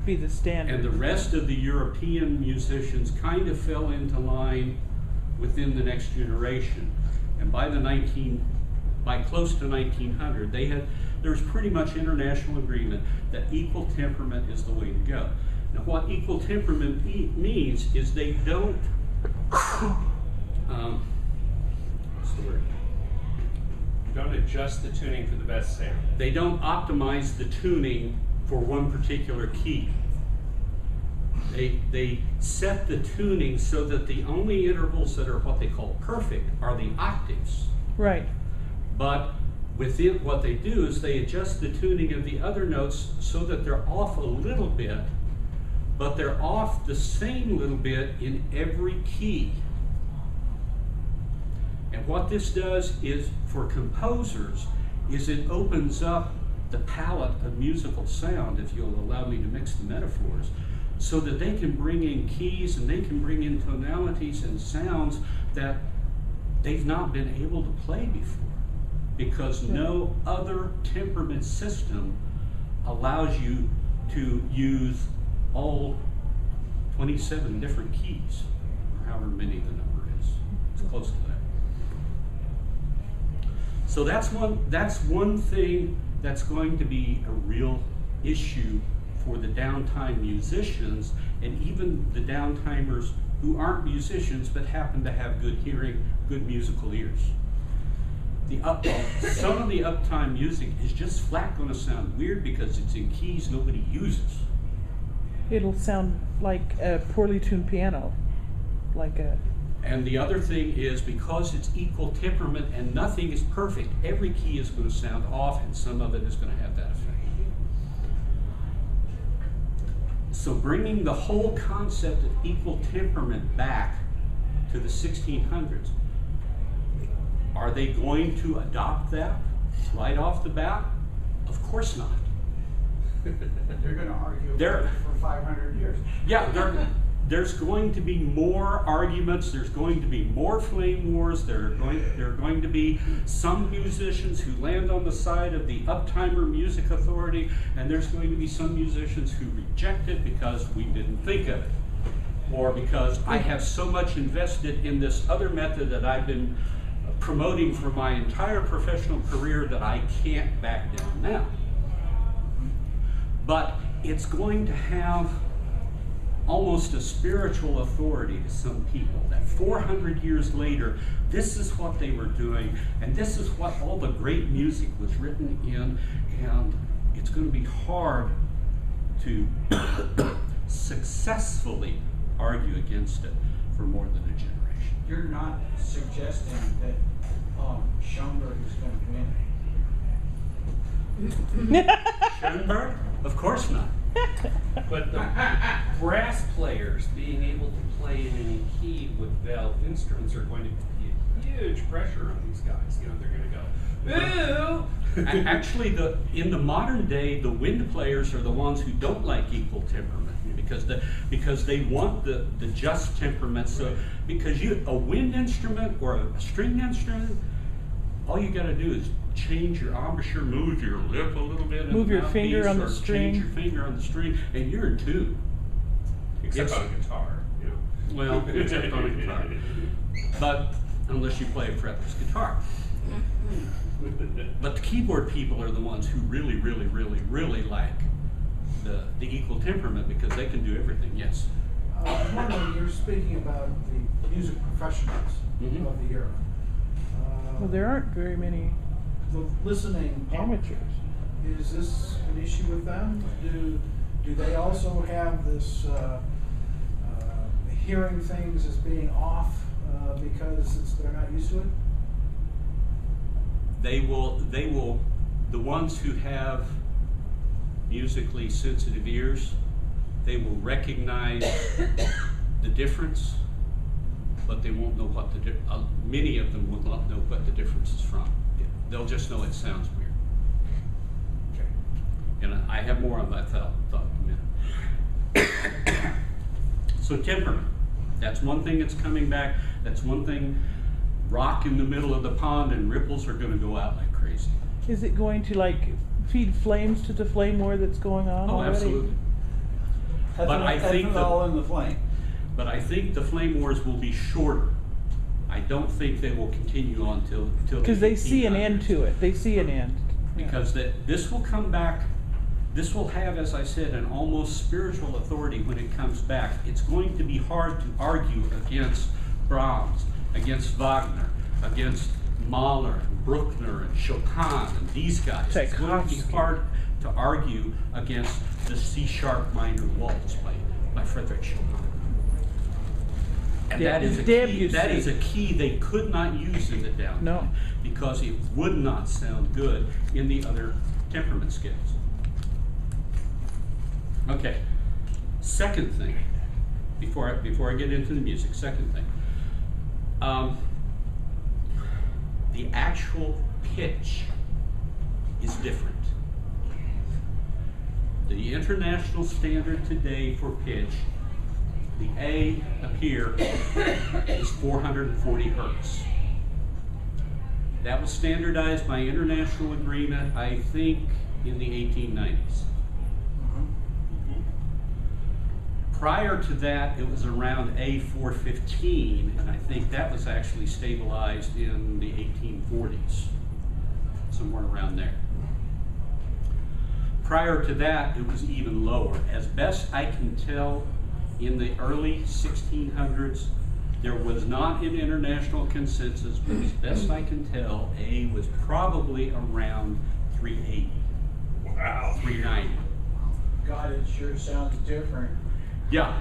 be the standard. And the rest of the European musicians kind of fell into line within the next generation. And by close to 1900, there was pretty much international agreement that equal temperament is the way to go. Now, what equal temperament means is they don't, what's the word? Don't adjust the tuning for the best sound. They don't optimize the tuning for one particular key. They set the tuning so that the only intervals that are what they call perfect are the octaves. Right. But within what they do is they adjust the tuning of the other notes so that they're off a little bit, but they're off the same little bit in every key. And what this does is, for composers, is it opens up the palette of musical sound, if you'll allow me to mix the metaphors, so that they can bring in keys and they can bring in tonalities and sounds that they've not been able to play before, because no other temperament system allows you to use all 27 different keys, or however many the number is. It's close to that. So that's one thing that's going to be a real issue for the downtime musicians, and even the downtimers who aren't musicians but happen to have good hearing, good musical ears. Some of the uptime music is just flat going to sound weird because it's in keys nobody uses. It'll sound like a poorly tuned piano, like a. And the other thing is, because it's equal temperament and nothing is perfect, every key is going to sound off, and some of it is going to have that effect. So bringing the whole concept of equal temperament back to the 1600s, are they going to adopt that right off the bat? Of course not. They're going to argue about it for 500 years. Yeah, there's going to be more arguments. There's going to be more flame wars. There are going to be some musicians who land on the side of the Uptimer Music Authority, and there's going to be some musicians who reject it because we didn't think of it, or because I have so much invested in this other method that I've been promoting for my entire professional career that I can't back down now. But it's going to have almost a spiritual authority to some people, that 400 years later, this is what they were doing, and this is what all the great music was written in, and it's going to be hard to successfully argue against it for more than a generation. You're not suggesting that Schoenberg is going to win. Schoenberg? Of course not. But the brass players being able to play in any key with valve instruments are going to be a huge pressure on these guys. You know, they're going to go, boo! Actually, in the modern day, the wind players are the ones who don't like equal temperament, because they want the just temperament. So, because a wind instrument or a string instrument, all you got to do is change your embouchure, move your lip a little bit, Move your finger on the string. Change your finger on the string, and you're in tune. Except on a guitar, you know. Well, except on a guitar. But unless you play a fretless guitar. But the keyboard people are the ones who really, really, really, really like the equal temperament, because they can do everything. Yes. Normally, you're speaking about the music professionals of the era. Well, there aren't very many The listening amateurs. Is this an issue with them? Do they also have this hearing things as being off because they're not used to it? They will, the ones who have musically sensitive ears, they will recognize the difference, but they won't know what many of them will not know what the difference is from. They'll just know it sounds weird. Okay. And I have more on that thought in a minute. So temperament, that's one thing that's coming back. That's one thing. Rock in the middle of the pond and ripples are going to go out like crazy. Is it going to feed flames to the flame war that's going on Oh, already? absolutely. But I think ethanol in the flame. But I think the flame wars will be shorter. I don't think they will continue on till Because the they see an end 1800s. to it. They see an end. Yeah. Because this will come back, this will have, as I said, an almost spiritual authority when it comes back. It's going to be hard to argue against Brahms, against Wagner, against Mahler, and Bruckner, and Chopin, and these guys. It's going to be Tchaikovsky. hard to argue against the C-sharp minor waltz by Frédéric Chopin. And Yeah, that is a key. Debussy. That is a key they could not use in the downtime, No. because it would not sound good in the other temperament scales. Okay. Second thing, before I get into the music. Second thing, the actual pitch is different. The international standard today for pitch, the A up here is 440 hertz. That was standardized by international agreement, I think, in the 1890s. Prior to that, it was around A415, and I think that was actually stabilized in the 1840s, somewhere around there. Prior to that, it was even lower. As best I can tell, in the early 1600s, there was not an international consensus, but as best I can tell, A was probably around 380, Wow. 390. God, it sure sounds different. Yeah.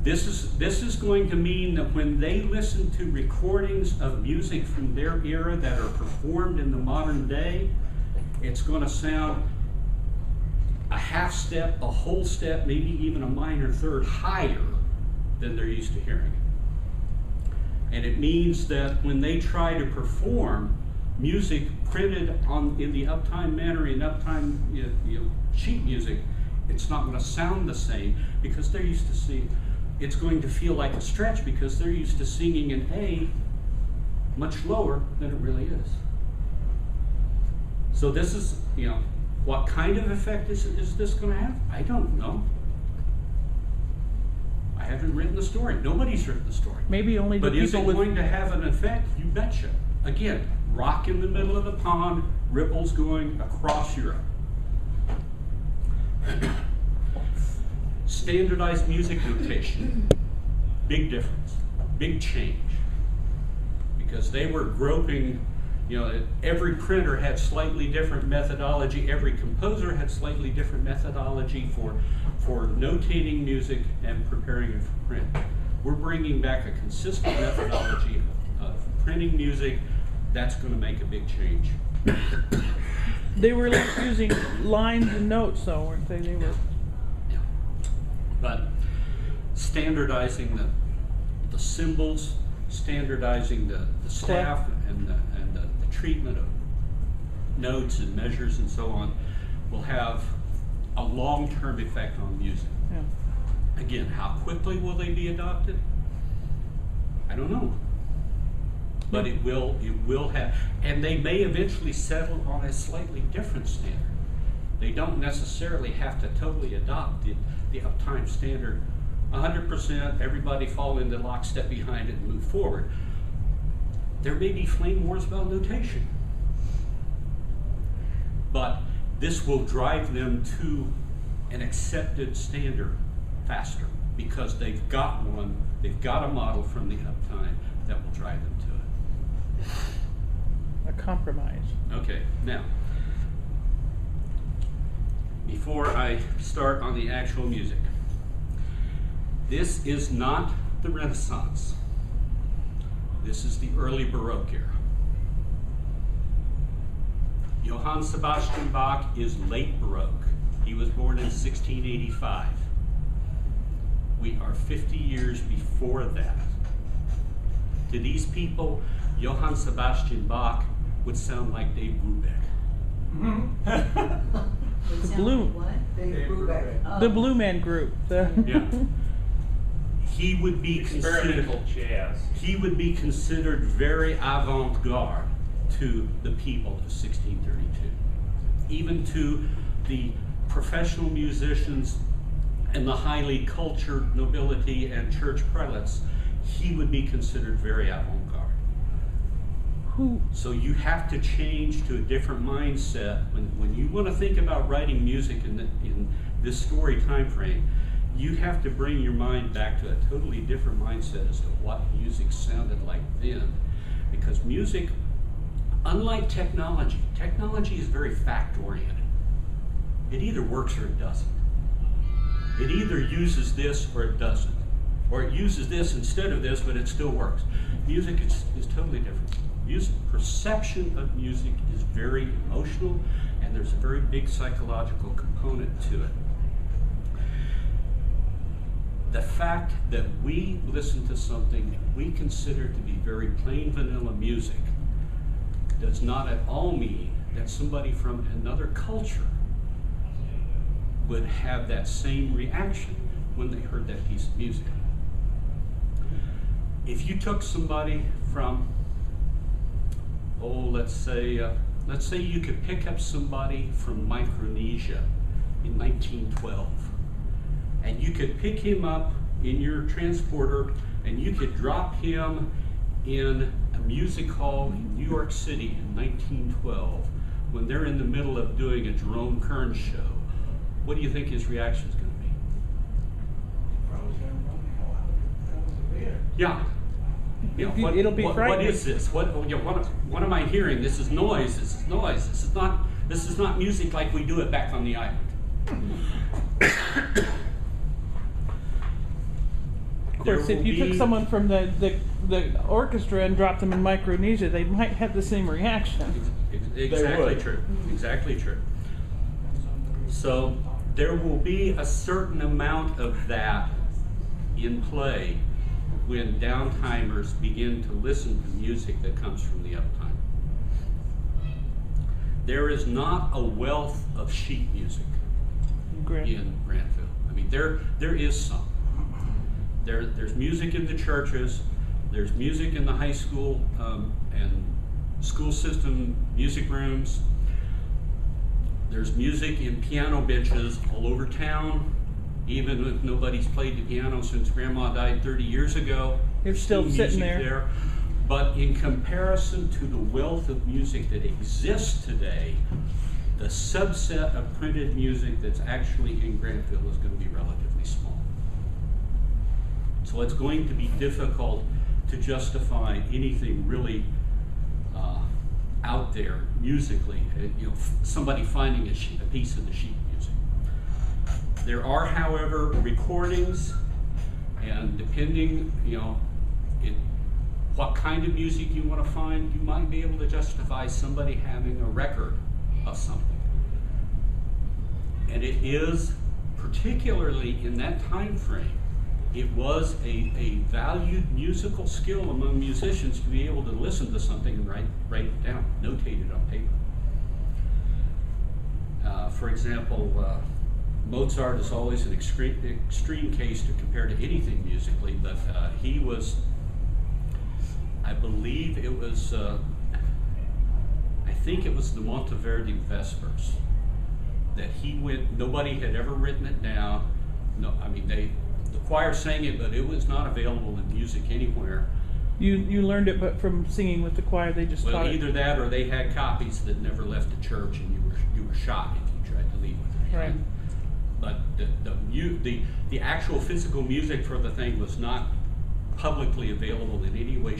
This is going to mean that when they listen to recordings of music from their era that are performed in the modern day, it's going to sound a half step, a whole step, maybe even a minor third higher than they're used to hearing it. And it means that when they try to perform music printed in the uptime manner, in uptime sheet music, it's not going to sound the same, because they're used to seeing, it's going to feel like a stretch because they're used to singing an A much lower than it really is. So this is, what kind of effect is this going to have? I don't know. I haven't written the story. Nobody's written the story. Maybe only the But is people it with. going to have an effect? You betcha. Again, rock in the middle of the pond, ripples going across Europe. Standardized music notation. Big difference. Big change. Because they were groping, every printer had slightly different methodology. Every composer had slightly different methodology for notating music and preparing it for print. We're bringing back a consistent methodology of printing music. That's going to make a big change. They were like using lines and notes, though, weren't they? They were. Yeah. But standardizing the symbols, standardizing the staff and the treatment of notes and measures and so on will have a long-term effect on music. Yeah. Again, how quickly will they be adopted? I don't know. But it will have, and they may eventually settle on a slightly different standard. They don't necessarily have to totally adopt the uptime standard 100%, everybody fall into lockstep behind it and move forward. There may be flame wars about notation. But this will drive them to an accepted standard faster, because they've got one, they've got a model from the uptime that will drive them to it. A compromise. Okay, now, before I start on the actual music, this is not the Renaissance. This is the early Baroque era. Johann Sebastian Bach is late Baroque. He was born in 1685. We are 50 years before that. To these people, Johann Sebastian Bach would sound like Dave Brubeck. The Blue, Dave Brubeck. the Blue Man Group. The Yeah. He would be Experimental considered, jazz. he would be considered very avant-garde to the people of 1632. Even to the professional musicians and the highly cultured nobility and church prelates, he would be considered very avant-garde. Who, So you have to change to a different mindset. When you want to think about writing music in this story time frame, you have to bring your mind back to a totally different mindset as to what music sounded like then. Because music, unlike technology is very fact-oriented. It either works or it doesn't. It either uses this or it doesn't. Or it uses this instead of this, but it still works. Music is totally different. Music, perception of music is very emotional, and there's a very big psychological component to it. The fact that we listen to something we consider to be very plain vanilla music does not at all mean that somebody from another culture would have that same reaction when they heard that piece of music. If you took somebody from, let's say you could pick up somebody from Micronesia in 1912, and you could pick him up in your transporter, and you could drop him in a music hall in New York City in 1912, when they're in the middle of doing a Jerome Kern show. What do you think his reaction is going to be? Probably gonna run the hell out of the theater. Yeah. You know, It'll be what frightening. is this? What am I hearing? This is noise. This is noise. This is not music like we do it back on the island. of course, if you took someone from the orchestra and dropped them in Micronesia, they might have the same reaction. Exactly would. true. Exactly true. So there will be a certain amount of that in play when downtimers begin to listen to music that comes from the uptime. There is not a wealth of sheet music Great. in Grantville. I mean, there is some. There's music in the churches, there's music in the high school and school system music rooms. There's music in piano benches all over town, even if nobody's played the piano since Grandma died 30 years ago. It's there's still sitting music there. But in comparison to the wealth of music that exists today, the subset of printed music that's actually in Grantville is going to be relatively small. So it's going to be difficult to justify anything really out there musically, somebody finding a piece of the sheet music. There are, however, recordings, and depending, what kind of music you want to find, you might be able to justify somebody having a record of something. And it is, particularly in that time frame, it was a valued musical skill among musicians to be able to listen to something and write it down, notate it on paper. For example, Mozart is always an extreme case to compare to anything musically, but he was, I believe it was, I think it was the Monteverdi Vespers that he went, nobody had ever written it down. No, I mean, the choir sang it, but it was not available in music anywhere. You learned it, but from singing with the choir, they just Well, taught either it. that or they had copies that never left the church, and you were shot if you tried to leave with it. Right. But the actual physical music for the thing was not publicly available in any way,